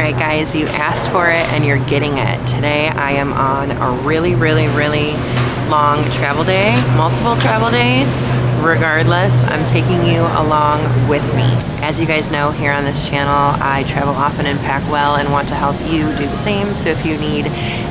Alright guys, you asked for it and you're getting it. Today I am on a really long travel day, multiple travel days. Regardless, I'm taking you along with me. As you guys know, here on this channel, I travel often and pack well and want to help you do the same. So if you need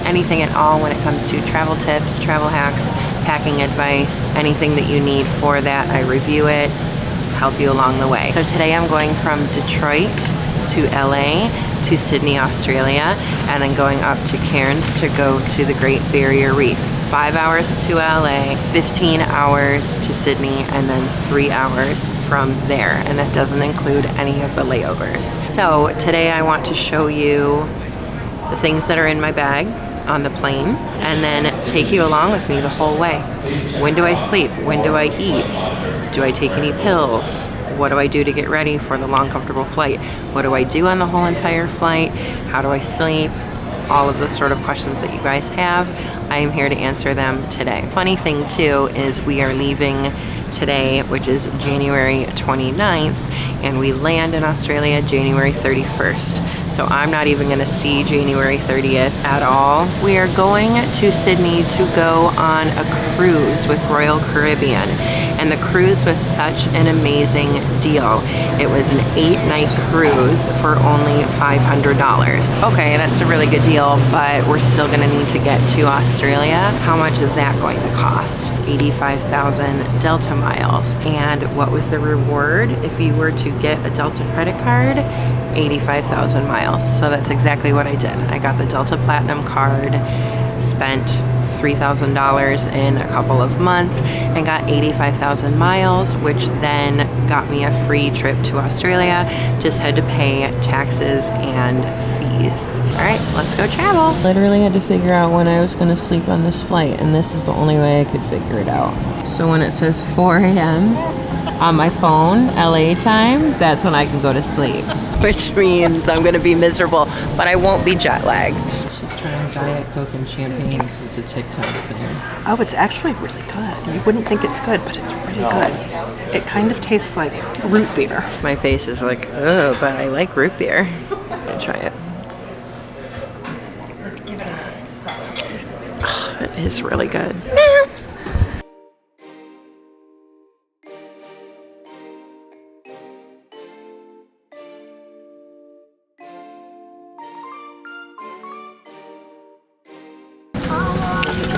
anything at all when it comes to travel tips, travel hacks, packing advice, anything that you need for that, I review it, help you along the way. So today I'm going from Detroit to LA to Sydney, Australia, and then going up to Cairns to go to the Great Barrier Reef. 5 hours to LA, 15 hours to Sydney, and then 3 hours from there. And that doesn't include any of the layovers. So today I want to show you the things that are in my bag on the plane and then take you along with me the whole way. When do I sleep? When do I eat? Do I take any pills? What do I do to get ready for the long, comfortable flight? What do I do on the whole entire flight? How do I sleep? All of the sort of questions that you guys have, I am here to answer them today. Funny thing too is we are leaving today, which is January 29th, and we land in Australia January 31st. So I'm not even gonna see January 30th at all. We are going to Sydney to go on a cruise with Royal Caribbean. And the cruise was such an amazing deal. It was an 8-night cruise for only $500. Okay, that's a really good deal, but we're still gonna need to get to Australia. How much is that going to cost? 85,000 Delta miles. And what was the reward if you were to get a Delta credit card? 85,000 miles. So that's exactly what I did. I got the Delta Platinum card, spent $3,000 in a couple of months and got 85,000 miles, which then got me a free trip to Australia. Just had to pay taxes and fees. All right, let's go travel. Literally had to figure out when I was gonna sleep on this flight, and this is the only way I could figure it out. So when it says 4 a.m. on my phone, LA time, that's when I can go to sleep. Which means I'm gonna be miserable, but I won't be jet lagged. Trying Diet Coke and champagne because it's a TikTok thing. Oh, it's actually really good. You wouldn't think it's good, but it's really good. It kind of tastes like root beer. My face is like, oh, but I like root beer. I'll try it. Give it a minute to settle. Oh, it is really good.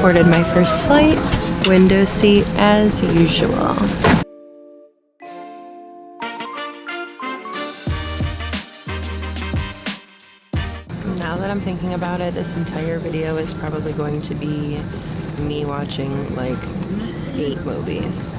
Boarded my first flight, window seat as usual. Now that I'm thinking about it, this entire video is probably going to be me watching like 8 movies.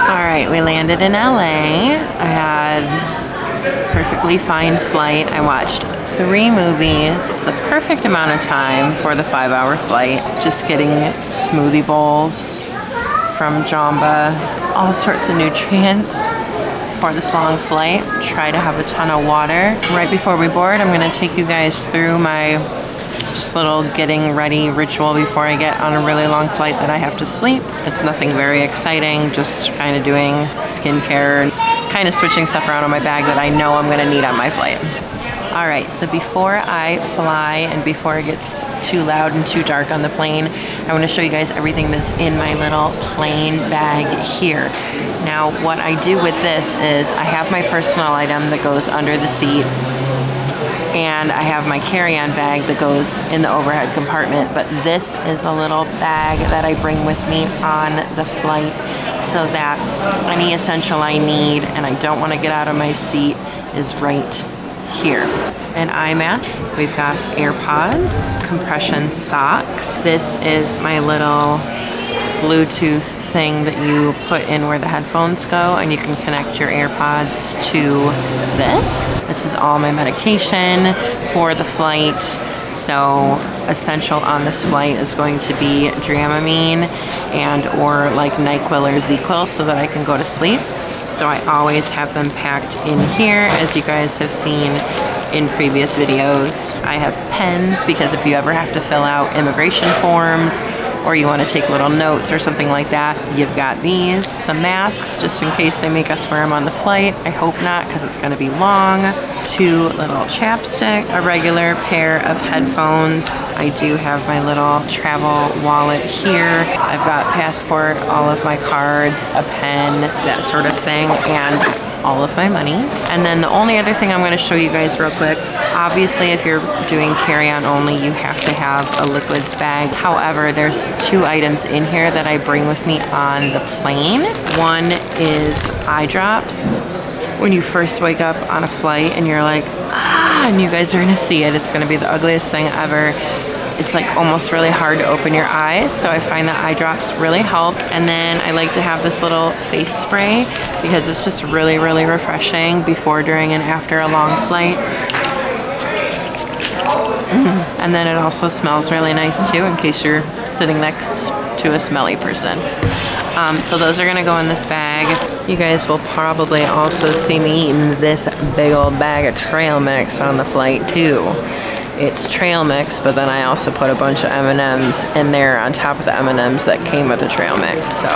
Alright, we landed in LA. I had a perfectly fine flight. I watched 3 movies. It's the perfect amount of time for the 5-hour flight. Just getting smoothie bowls from Jamba, all sorts of nutrients for this long flight. Try to have a ton of water. Right before we board, I'm gonna take you guys through my just little getting ready ritual before I get on a really long flight that I have to sleep. It's nothing very exciting, just kind of doing skincare and kind of switching stuff around on my bag that I know I'm gonna need on my flight. All right, so before I fly and before it gets too loud and too dark on the plane, I wanna show you guys everything that's in my little plane bag here. Now, what I do with this is I have my personal item that goes under the seat, and I have my carry-on bag that goes in the overhead compartment, but this is a little bag that I bring with me on the flight so that any essential I need and I don't want to get out of my seat is right here. An eye mask. We've got AirPods, compression socks. This is my little Bluetooth thing that you put in where the headphones go, and you can connect your AirPods to this. This is all my medication for the flight. So essential on this flight is going to be Dramamine and or like NyQuil or ZQuil so that I can go to sleep. So I always have them packed in here, as you guys have seen in previous videos. I have pens because if you ever have to fill out immigration forms or you want to take little notes or something like that, you've got these. Some masks just in case they make us wear them on the flight. I hope not, because it's going to be long. 2 little chapstick, a regular pair of headphones. I do have my little travel wallet here. I've got passport, all of my cards, a pen, that sort of thing, and all of my money. And then the only other thing I'm going to show you guys real quick, obviously if you're doing carry-on only, you have to have a liquids bag. However, there's 2 items in here that I bring with me on the plane. One is eye drops. When you first wake up on a flight and you're like, and you guys are gonna see it, it's gonna be the ugliest thing ever. It's like almost really hard to open your eyes, so I find that eye drops really help. And then I like to have this little face spray because it's just really, really refreshing before, during, and after a long flight. And then it also smells really nice too, in case you're sitting next to a smelly person. So those are gonna go in this bag. You guys will probably also see me eating this big old bag of trail mix on the flight too. It's trail mix, but then I also put a bunch of M&Ms in there on top of the M&Ms that came with the trail mix, so.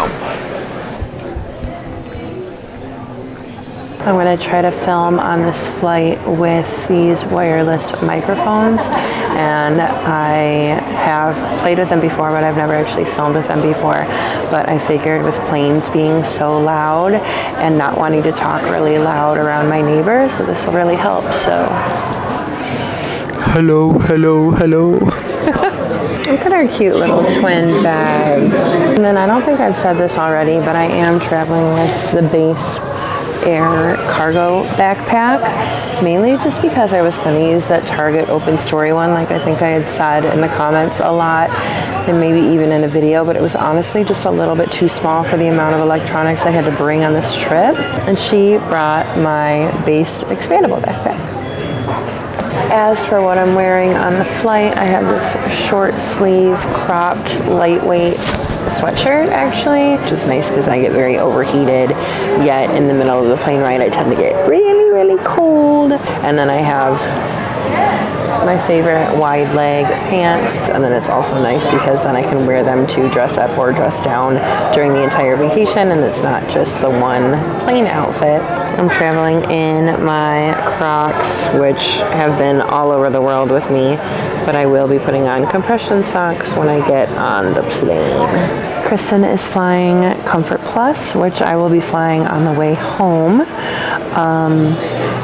I'm gonna try to film on this flight with these wireless microphones, and I have played with them before, but I've never actually filmed with them before. But I figured with planes being so loud and not wanting to talk really loud around my neighbors, so this will really help, so. Hello, hello, hello. Look at our cute little twin bags. And then I don't think I've said this already, but I am traveling with the Base Air cargo backpack, mainly just because I was going to use that Target open story one, like I think I had said in the comments a lot, and maybe even in a video, but it was honestly just a little bit too small for the amount of electronics I had to bring on this trip. And she brought my Base expandable backpack. As for what I'm wearing on the flight, I have this short sleeve, cropped, lightweight sweatshirt actually, which is nice because I get very overheated, yet in the middle of the plane ride I tend to get really, really cold. And then I have my favorite wide leg pants, and then it's also nice because then I can wear them to dress up or dress down during the entire vacation, and it's not just the one plane outfit. I'm traveling in my Crocs, which have been all over the world with me, but I will be putting on compression socks when I get on the plane. Kristen is flying Comfort Plus, which I will be flying on the way home.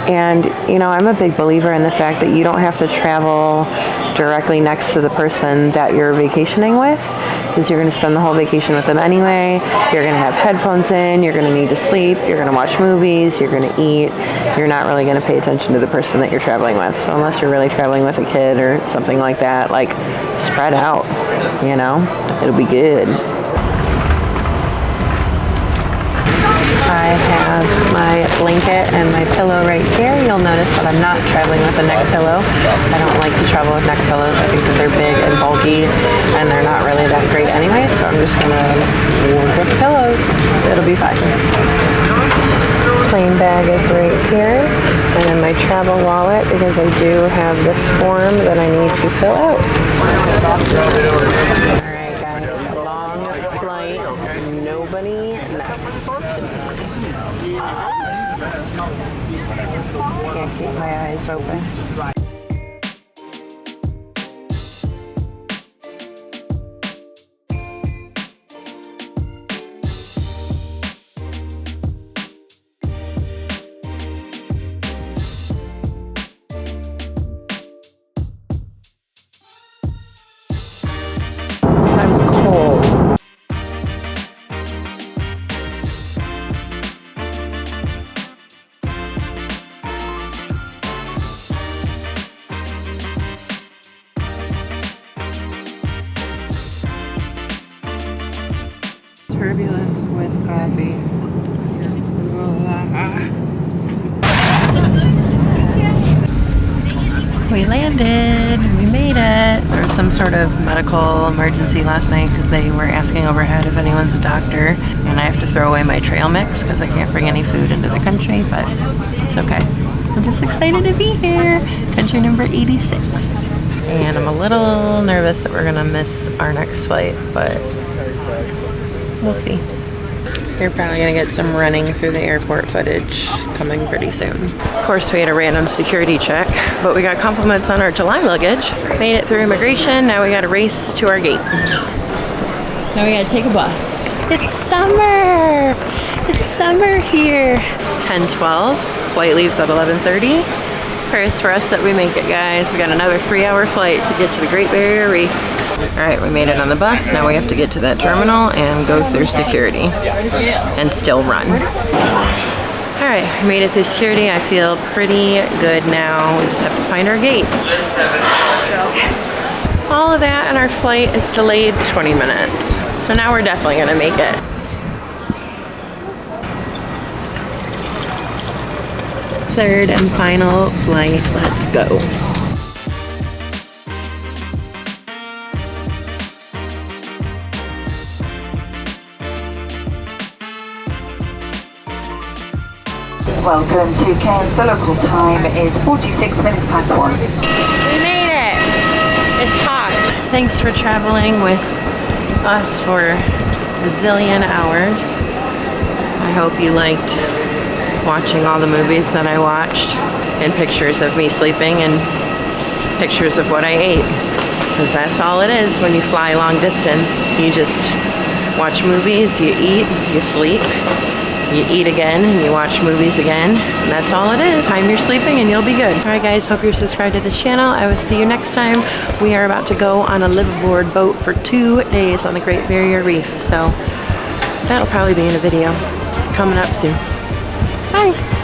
And you know, I'm a big believer in the fact that you don't have to travel directly next to the person that you're vacationing with, because you're going to spend the whole vacation with them anyway. You're going to have headphones in, you're going to need to sleep, you're going to watch movies, you're going to eat. You're not really going to pay attention to the person that you're traveling with. So unless you're really traveling with a kid or something like that, like, spread out, you know, it'll be good. I have my blanket and my pillow right here. You'll notice that I'm not traveling with a neck pillow. I don't like to travel with neck pillows. I think that they're big and bulky and they're not really that great anyway, so I'm just gonna work with pillows. It'll be fine. Plane bag is right here, and then my travel wallet, because I do have this form that I need to fill out. Alright guys, long flight, nobody next. Can't keep my eyes open. I'm cold. turbulence with coffee. We landed. We made it. There was some sort of medical emergency last night because they were asking overhead if anyone's a doctor. And I have to throw away my trail mix because I can't bring any food into the country, but it's okay. I'm just excited to be here. Country number 86. And I'm a little nervous that we're gonna miss our next flight, but we'll see. You're probably gonna get some running through the airport footage coming pretty soon. Of course, we had a random security check, but we got compliments on our July luggage. Made it through immigration, now we gotta race to our gate. Now we gotta take a bus. It's summer! It's summer here. It's 10:12, flight leaves at 11:30. Prayers for us that we make it, guys. We got another 3-hour flight to get to the Great Barrier Reef. All right, we made it on the bus. Now we have to get to that terminal and go through security and still run. All right, we made it through security. I feel pretty good now. We just have to find our gate. Yes. All of that, and our flight is delayed 20 minutes. So now we're definitely gonna make it. Third and final flight, let's go. Welcome to Cairns. The local time is 46 minutes past 1. We made it! It's hot. Thanks for traveling with us for a zillion hours. I hope you liked watching all the movies that I watched and pictures of me sleeping and pictures of what I ate. Because that's all it is when you fly long distance. You just watch movies, you eat, you sleep. You eat again and you watch movies again, and that's all it is. Time you're sleeping and you'll be good. All right guys, hope you're subscribed to this channel. I will see you next time. We are about to go on a liveaboard boat for 2 days on the Great Barrier Reef. So that'll probably be in a video coming up soon. Bye.